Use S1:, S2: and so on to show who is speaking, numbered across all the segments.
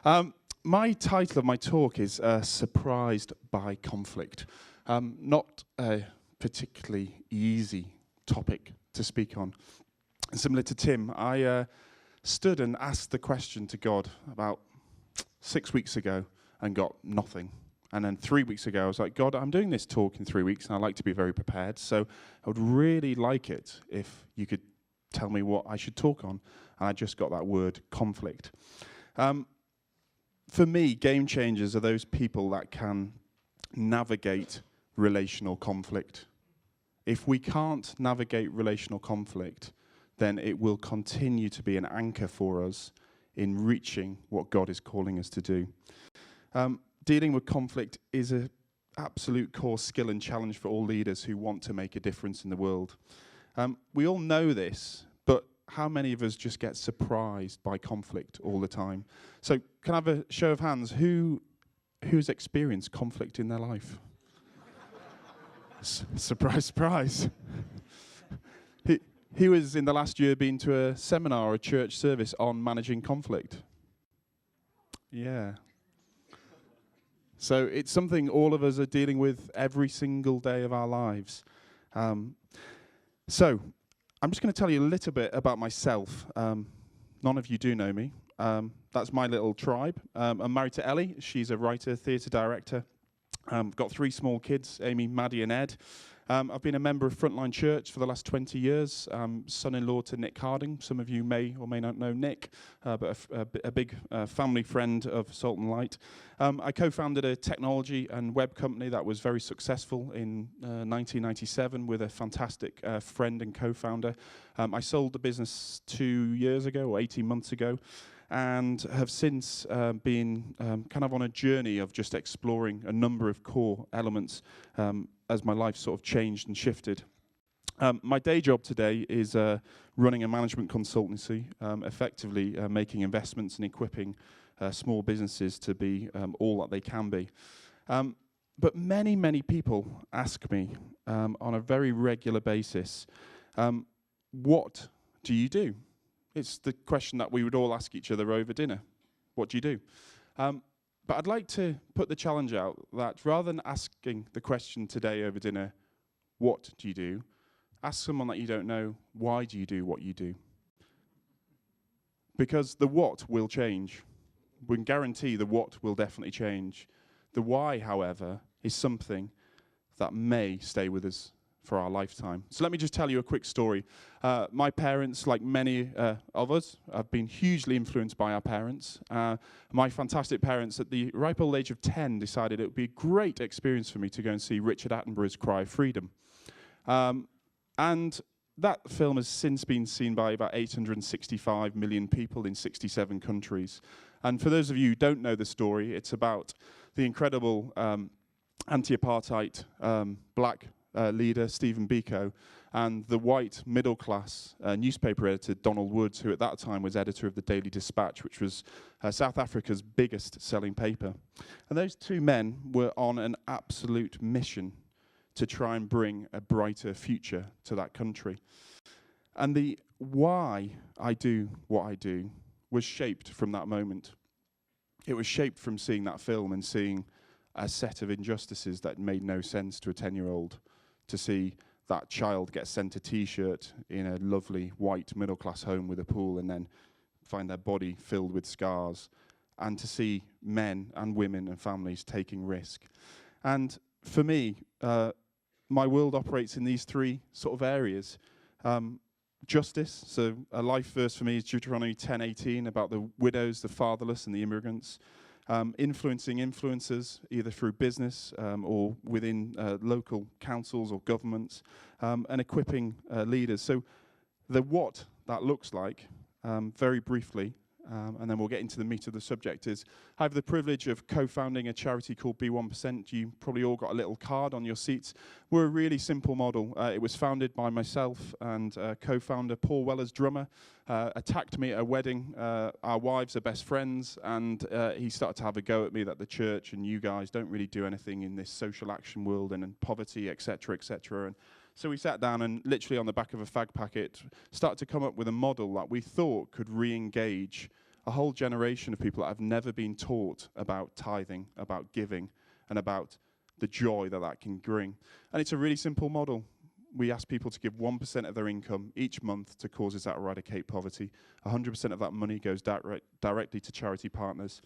S1: My title of my talk is Surprised by Conflict. Not a particularly easy topic to speak on. Similar to Tim, I stood and asked the question to God about 6 weeks ago and got nothing. And then 3 weeks ago, I was like, God, I'm doing this talk in 3 weeks, and I like to be very prepared. So I would really like it if you could tell me what I should talk on. And I just got that word, conflict. For me, game changers are those people that can navigate relational conflict. If we can't navigate relational conflict, then it will continue to be an anchor for us in reaching what God is calling us to do. Dealing with conflict is an absolute core skill and challenge for all leaders who want to make a difference in the world. We all know this, but how many of us just get surprised by conflict all the time? So can I have a show of hands? Who's experienced conflict in their life? Surprise, surprise. Who has in the last year been to a seminar or a church service on managing conflict? Yeah. So it's something all of us are dealing with every single day of our lives. So I'm just going to tell you a little bit about myself. None of you do know me. That's my little tribe. I'm married to Ellie. She's a writer, theatre director. Got 3 small kids, Amy, Maddie and Ed. I've been a member of Frontline Church for the last 20 years, son-in-law to Nick Harding. Some of you may or may not know Nick, but a big family friend of Salt and Light. I co-founded a technology and web company that was very successful in 1997 with a fantastic friend and co-founder. I sold the business 2 years ago or 18 months ago, and have since been kind of on a journey of just exploring a number of core elements as my life sort of changed and shifted. My day job today is running a management consultancy, effectively making investments and equipping small businesses to be all that they can be. But many, many people ask me on a very regular basis, what do you do? It's the question that we would all ask each other over dinner. What do you do? But I'd like to put the challenge out that rather than asking the question today over dinner, what do you do? Ask someone that you don't know, why do you do what you do? Because the what will change. We can guarantee the what will definitely change. The why, however, is something that may stay with us for our lifetime. So let me just tell you a quick story. My parents, like many of us, have been hugely influenced by our parents. My fantastic parents, at the ripe old age of 10, decided it would be a great experience for me to go and see Richard Attenborough's Cry of Freedom. And that film has since been seen by about 865 million people in 67 countries. And for those of you who don't know the story, it's about the incredible anti-apartheid black leader, Stephen Biko, and the white middle-class newspaper editor, Donald Woods, who at that time was editor of the Daily Dispatch, which was South Africa's biggest-selling paper. And those 2 men were on an absolute mission to try and bring a brighter future to that country. And the why I do what I do was shaped from that moment. It was shaped from seeing that film and seeing a set of injustices that made no sense to a 10-year-old. To see that child get sent a T-shirt in a lovely white middle-class home with a pool and then find their body filled with scars, and to see men and women and families taking risk. And for me, my world operates in these 3 sort of areas. Justice, so a life verse for me is Deuteronomy 10:18 about the widows, the fatherless, and the immigrants. Influencing influencers, either through business or within local councils or governments, and equipping leaders. So the what that looks like, very briefly, and then we'll get into the meat of the subject, is I have the privilege of co-founding a charity called Be1%. You probably all got a little card on your seats. We're a really simple model. It was founded by myself and co-founder Paul Weller's drummer. Attacked me at a wedding. Our wives are best friends, and he started to have a go at me that the church and you guys don't really do anything in this social action world and in poverty, etc., etc. And so we sat down and literally on the back of a fag packet started to come up with a model that we thought could re-engage a whole generation of people that have never been taught about tithing, about giving, and about the joy that that can bring. And it's a really simple model. We ask people to give 1% of their income each month to causes that eradicate poverty. 100% of that money goes directly to charity partners.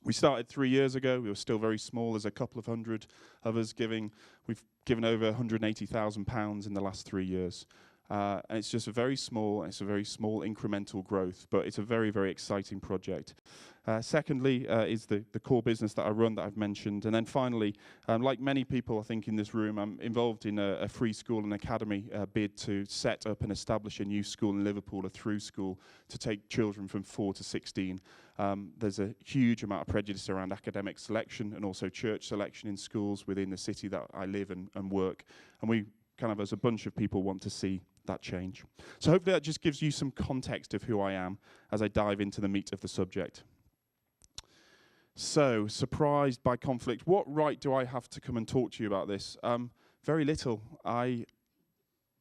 S1: We started 3 years ago. We were still very small. There's a couple of hundred of us giving. We've given over £180,000 in the last 3 years. And it's just a very small incremental growth, but it's a very, very exciting project. Secondly, is the core business that I run that I've mentioned. And then finally, like many people I think in this room, I'm involved in a free school and academy bid to set up and establish a new school in Liverpool, a through school, to take children from 4 to 16. There's a huge amount of prejudice around academic selection and also church selection in schools within the city that I live and work. And we kind of as a bunch of people want to see that change. So hopefully that just gives you some context of who I am as I dive into the meat of the subject. So, surprised by conflict. What right do I have to come and talk to you about this? Very little. I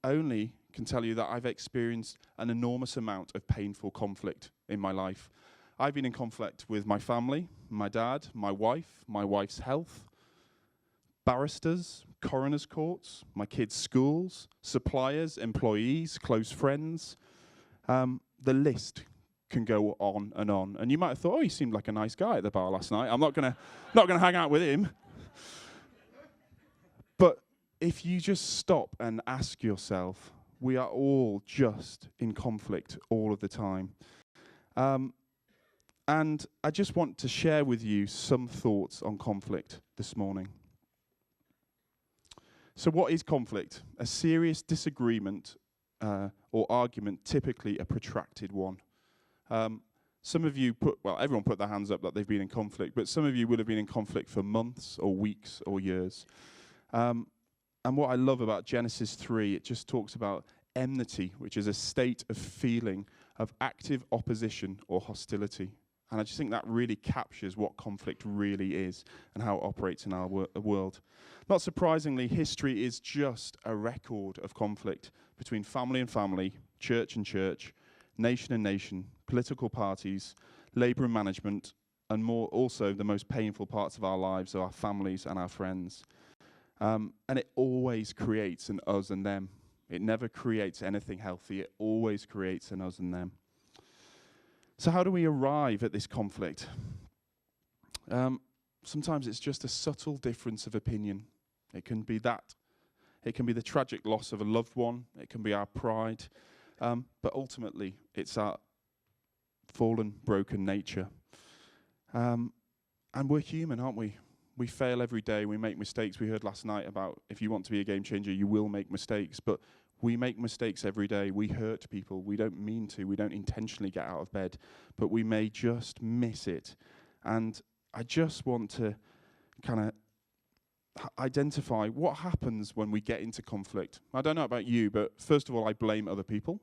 S1: only can tell you that I've experienced an enormous amount of painful conflict in my life. I've been in conflict with my family, my dad, my wife's health, barristers, coroner's courts, my kids' schools, suppliers, employees, close friends. The list can go on. And you might have thought, oh, he seemed like a nice guy at the bar last night. I'm not gonna hang out with him. But if you just stop and ask yourself, we are all just in conflict all of the time. And I just want to share with you some thoughts on conflict this morning. So what is conflict? A serious disagreement or argument, typically a protracted one. Some of you everyone put their hands up that they've been in conflict, but some of you would have been in conflict for months or weeks or years. And what I love about Genesis 3, it just talks about enmity, which is a state of feeling of active opposition or hostility. And I just think that really captures what conflict really is and how it operates in our world. Not surprisingly, history is just a record of conflict between family and family, church and church, nation and nation, political parties, labour and management, and more also the most painful parts of our lives are our families and our friends. And it always creates an us and them. It never creates anything healthy. It always creates an us and them. So how do we arrive at this conflict? Sometimes it's just a subtle difference of opinion. It can be that. It can be the tragic loss of a loved one. It can be our pride. But ultimately, it's our fallen, broken nature. And we're human, aren't we? We fail every day. We make mistakes. We heard last night about if you want to be a game changer, you will make mistakes. But we make mistakes every day. We hurt people. We don't mean to. We don't intentionally get out of bed. But we may just miss it. And I just want to kind of identify what happens when we get into conflict. I don't know about you, but first of all, I blame other people.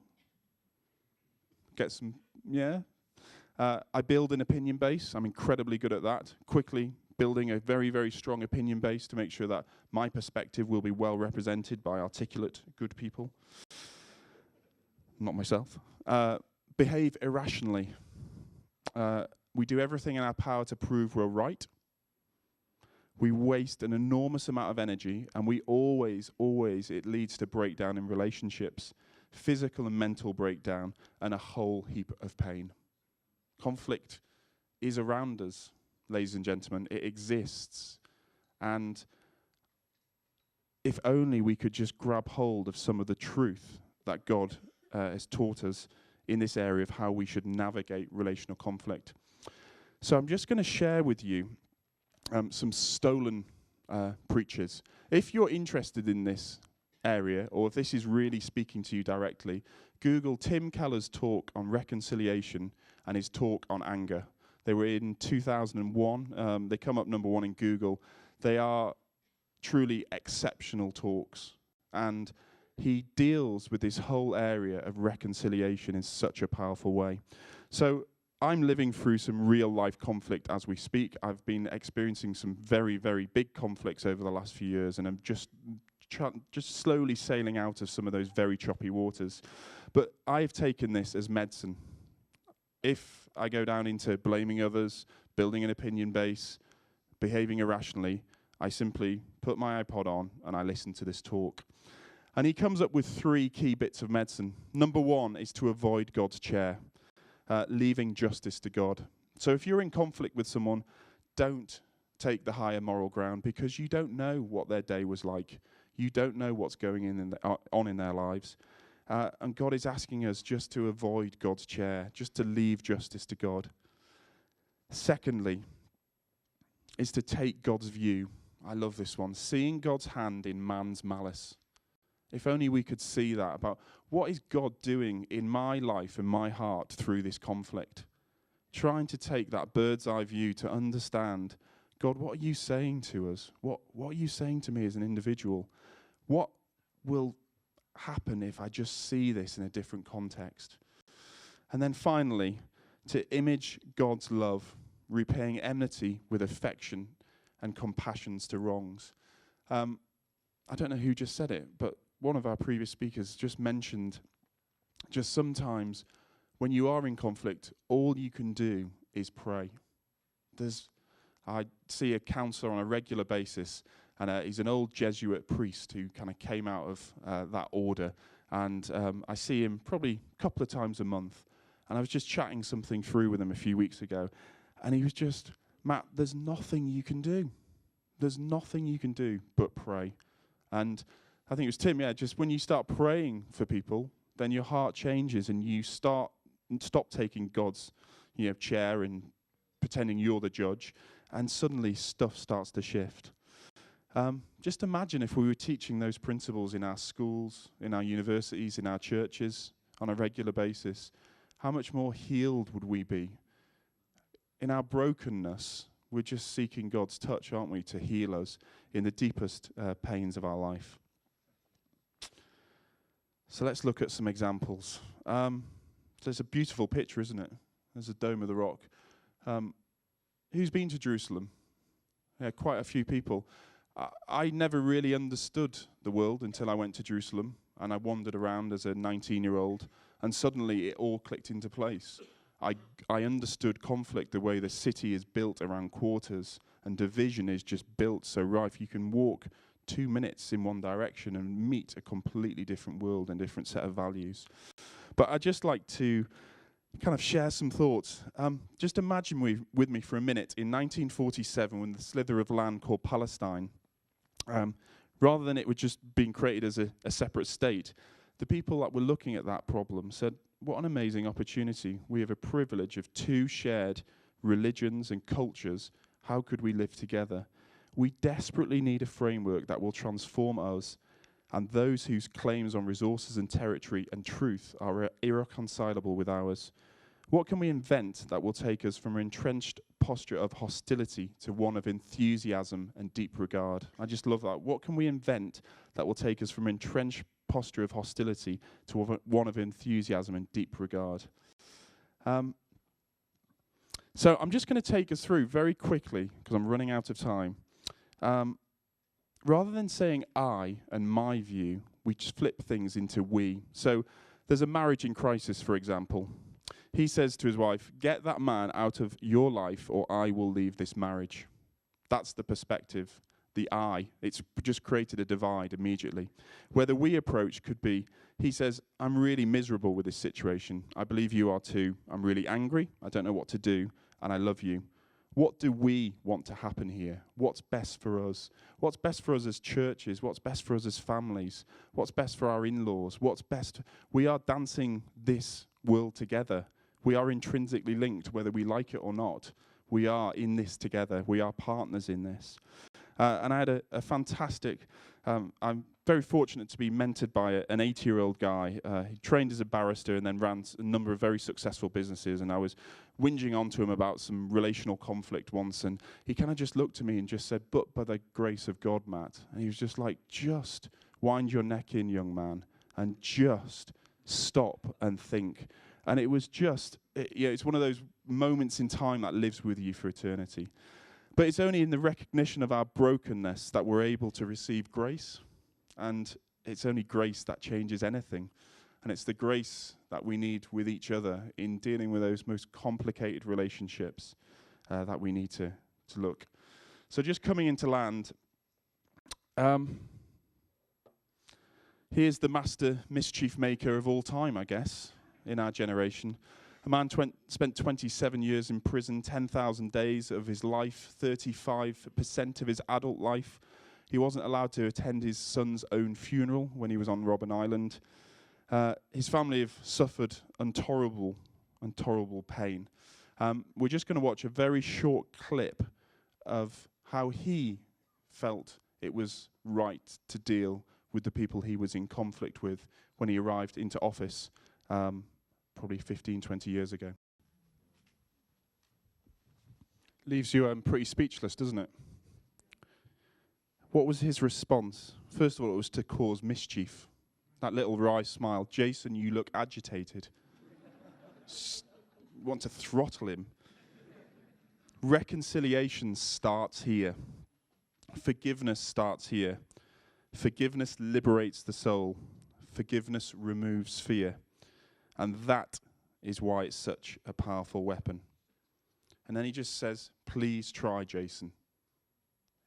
S1: I build an opinion base. I'm incredibly good at that. Quickly building a very, very strong opinion base to make sure that my perspective will be well represented by articulate, good people. Not myself. Behave irrationally. We do everything in our power to prove we're right. We waste an enormous amount of energy, and we always, it leads to breakdown in relationships, physical and mental breakdown, and a whole heap of pain. Conflict is around us, ladies and gentlemen. It exists. And if only we could just grab hold of some of the truth that God has taught us in this area of how we should navigate relational conflict. So I'm just going to share with you some stolen preachers. If you're interested in this area, or if this is really speaking to you directly, Google Tim Keller's talk on reconciliation and his talk on anger. They were in 2001. They come up number 1 in Google. They are truly exceptional talks. And he deals with this whole area of reconciliation in such a powerful way. So I'm living through some real life conflict as we speak. I've been experiencing some very, very big conflicts over the last few years, and I'm just slowly sailing out of some of those very choppy waters. But I've taken this as medicine. if I go down into blaming others, building an opinion base, behaving irrationally, I simply put my iPod on and I listen to this talk. And he comes up with 3 key bits of medicine. Number 1 is to avoid God's chair, leaving justice to God. So if you're in conflict with someone, don't take the higher moral ground, because you don't know what their day was like. You don't know what's going on in their lives. And God is asking us just to avoid God's chair, just to leave justice to God. Secondly, is to take God's view. I love this one. Seeing God's hand in man's malice. If only we could see that, about what is God doing in my life and my heart through this conflict. Trying to take that bird's eye view to understand, God, what are you saying to us? What are you saying to me as an individual? What will happen if I just see this in a different context? And then finally, to image God's love, repaying enmity with affection and compassions to wrongs. I don't know who just said it, but one of our previous speakers just mentioned, just sometimes when you are in conflict, all you can do is pray. I see a counselor on a regular basis, and he's an old Jesuit priest who kind of came out of that order, and I see him probably a couple of times a month, and I was just chatting something through with him a few weeks ago, and he was just, Matt, there's nothing you can do. There's nothing you can do but pray. And I think it was Tim, just when you start praying for people, then your heart changes and you stop taking God's chair and pretending you're the judge, and suddenly stuff starts to shift. Just imagine if we were teaching those principles in our schools, in our universities, in our churches on a regular basis. How much more healed would we be? In our brokenness, we're just seeking God's touch, aren't we, to heal us in the deepest pains of our life. So let's look at some examples. So it's a beautiful picture, isn't it? There's a Dome of the Rock. Who's been to Jerusalem? Yeah, quite a few people. I never really understood the world until I went to Jerusalem, and I wandered around as a 19-year-old, and suddenly it all clicked into place. I understood conflict, the way the city is built around quarters, and division is just built so rife. You can walk 2 minutes in one direction and meet a completely different world and different set of values. But I'd just like to kind of share some thoughts. Just imagine with me for a minute, in 1947, when the slither of land called Palestine, rather than it was just being created as a separate state, the people that were looking at that problem said, what an amazing opportunity. We have a privilege of 2 shared religions and cultures. How could we live together? We desperately need a framework that will transform us and those whose claims on resources and territory and truth are irreconcilable with ours. What can we invent that will take us from an entrenched posture of hostility to one of enthusiasm and deep regard? I just love that. What can we invent that will take us from an entrenched posture of hostility to one of enthusiasm and deep regard? So I'm just going to take us through very quickly, because I'm running out of time. Rather than saying I and my view, we just flip things into we. So there's a marriage in crisis, for example. He says to his wife, get that man out of your life or I will leave this marriage. That's the perspective, the I. It's just created a divide immediately. Where the we approach could be, he says, I'm really miserable with this situation. I believe you are too. I'm really angry. I don't know what to do. And I love you. What do we want to happen here? What's best for us? What's best for us as churches? What's best for us as families? What's best for our in-laws? What's best? We are dancing this world together. We are intrinsically linked, whether we like it or not. We are in this together. We are partners in this. And I had a fantastic, I'm very fortunate to be mentored by an 80-year-old guy. He trained as a barrister and then ran a number of very successful businesses. And I was whinging onto him about some relational conflict once. And he kind of just looked at me and just said, but by the grace of God, Matt. And he was just like, just wind your neck in, young man, and just stop and think. And it was just, it's one of those moments in time that lives with you for eternity. But it's only in the recognition of our brokenness that we're able to receive grace. And it's only grace that changes anything. And it's the grace that we need with each other in dealing with those most complicated relationships that we need to look. So just coming into land, here's the master mischief maker of all time, I guess, in our generation. A man spent 27 years in prison, 10,000 days of his life, 35% of his adult life. He wasn't allowed to attend his son's own funeral when he was on Robben Island. His family have suffered intolerable pain. We're just going to watch a very short clip of how he felt it was right to deal with the people he was in conflict with when he arrived into office probably 15, 20 years ago. Leaves you pretty speechless, doesn't it? What was his response? First of all, it was to cause mischief. That little wry smile. Jason, you look agitated. Want to throttle him. Reconciliation starts here. Forgiveness starts here. Forgiveness liberates the soul. Forgiveness removes fear. And that is why it's such a powerful weapon. And then he just says, please try, Jason.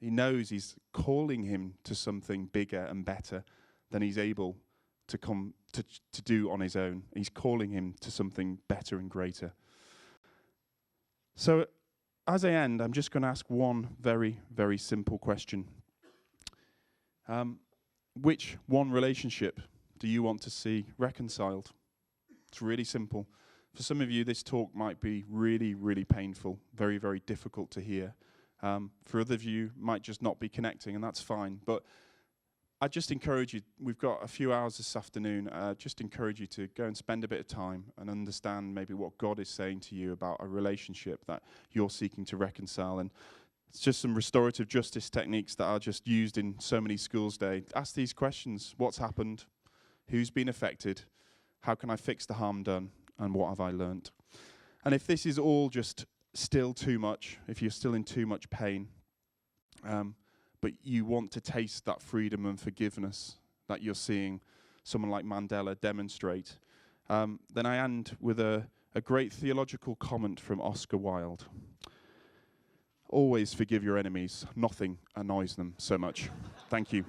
S1: He knows he's calling him to something bigger and better than he's able to come to do on his own. He's calling him to something better and greater. So as I end, I'm just going to ask one very, very simple question. Which one relationship do you want to see reconciled? It's really simple. For some of you, this talk might be really, really painful, very, very difficult to hear. For other of you, might just not be connecting, and that's fine. But I just encourage you, we've got a few hours this afternoon, just encourage you to go and spend a bit of time and understand maybe what God is saying to you about a relationship that you're seeking to reconcile. And it's just some restorative justice techniques that are just used in so many schools today. Ask these questions. What's happened? Who's been affected? How can I fix the harm done? And what have I learnt? And if this is all just still too much, if you're still in too much pain, but you want to taste that freedom and forgiveness that you're seeing someone like Mandela demonstrate, then I end with a great theological comment from Oscar Wilde. Always forgive your enemies. Nothing annoys them so much. Thank you.